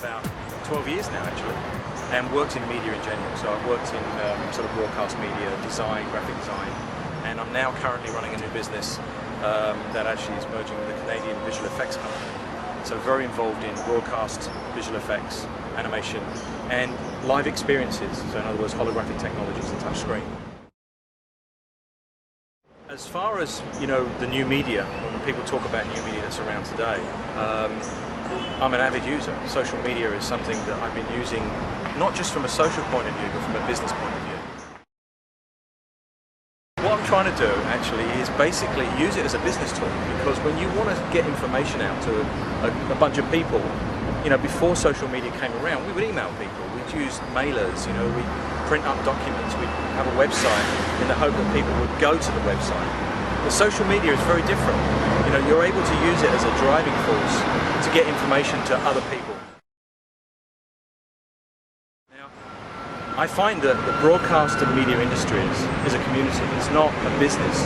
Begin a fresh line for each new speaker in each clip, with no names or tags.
about 12 years now actually, and worked in media in general. So I've worked in sort of broadcast media, design, graphic design, and I'm now currently running a new business that actually is merging with a Canadian visual effects company. So very involved in broadcast, visual effects, animation, and live experiences. So in other words, holographic technologies and touchscreen. As far as, you know, the new media, when people talk about new media that's around today, I'm an avid user. Social media is something that I've been using not just from a social point of view, but from a business point of view. What I'm trying to do actually is basically use it as a business tool, because when you want to get information out to a bunch of people, you know, before social media came around, we would email people, we'd use mailers, you know, we'd print up documents, we'd have a website in the hope that people would go to the website. But social media is very different. You know, you're able to use it as a driving force to get information to other people. Now, I find that the broadcast and media industry is a community. It's not a business,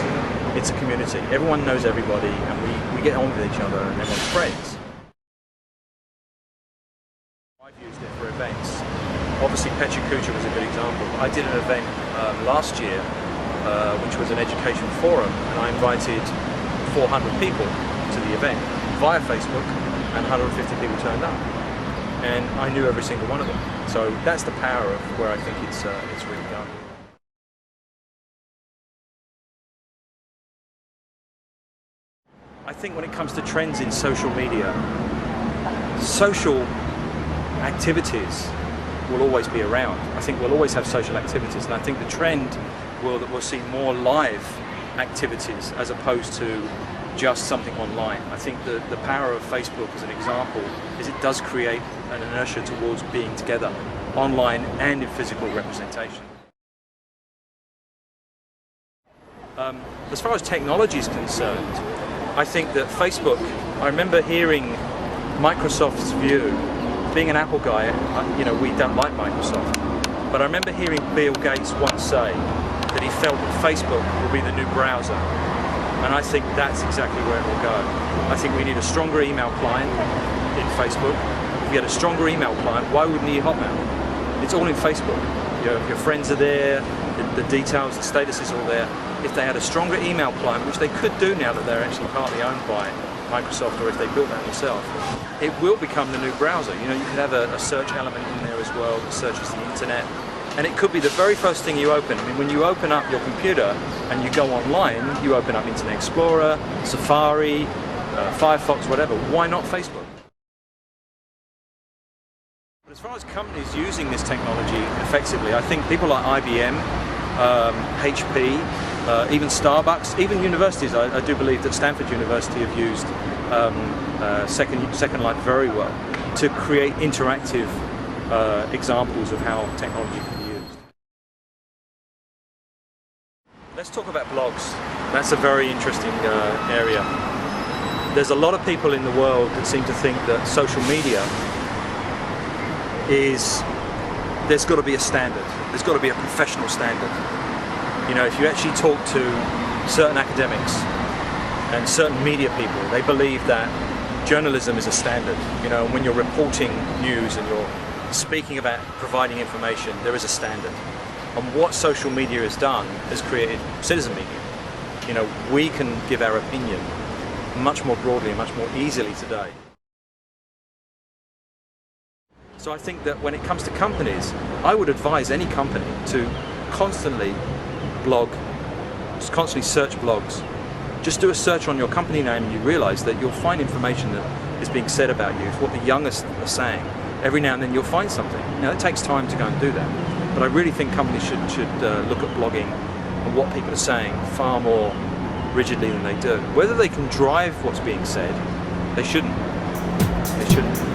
it's a community. Everyone knows everybody, and we get on with each other, and everyone's friends. I've used it for events. Obviously Pecha Kucha was a good example. I did an event last year which was an education forum, and I invited 400 people to the event via Facebook, and 150 people turned up, and I knew every single one of them. So that's the power of where I think it's really going. I think when it comes to trends in social media, social activities will always be around. I think we'll always have social activities, and I think the trend that we'll see more live activities as opposed to just something online. I think the power of Facebook as an example is it does create an inertia towards being together online and in physical representation. As far as technology is concerned, I think that Facebook, I remember hearing Microsoft's view. Being an Apple guy, you know, we don't like Microsoft, but I remember hearing Bill Gates once say that he felt that Facebook will be the new browser, and I think that's exactly where it will go. I think we need a stronger email client in Facebook. If we had a stronger email client, why wouldn't you Hotmail? It's all in Facebook. Your friends are there, the details, the status is all there. If they had a stronger email client, which they could do now that they're actually partly owned by Microsoft, or if they built that themselves, it will become the new browser. You know, you could have a search element in there as well that searches the internet, and it could be the very first thing you open. I mean, when you open up your computer and you go online, you open up Internet Explorer, Safari, Firefox, whatever. Why not Facebook? But as far as companies using this technology effectively, I think people like IBM, HP, even Starbucks, even universities. I do believe that Stanford University have used Second Life very well to create interactive examples of how technology can be used. Let's talk about blogs. That's a very interesting area. There's a lot of people in the world that seem to think that social media there's got to be a standard. There's got to be a professional standard. You know, if you actually talk to certain academics and certain media people, they believe that journalism is a standard. You know, when you're reporting news and you're speaking about providing information, there is a standard. And what social media has done is created citizen media. You know, we can give our opinion much more broadly and much more easily today. So I think that when it comes to companies, I would advise any company to constantly blog, just constantly search blogs. Just do a search on your company name and you realize that you'll find information that is being said about you. It's what the youngest are saying. Every now and then you'll find something. Now it takes time to go and do that. But I really think companies should look at blogging and what people are saying far more rigidly than they do. Whether they can drive what's being said, they shouldn't. They shouldn't.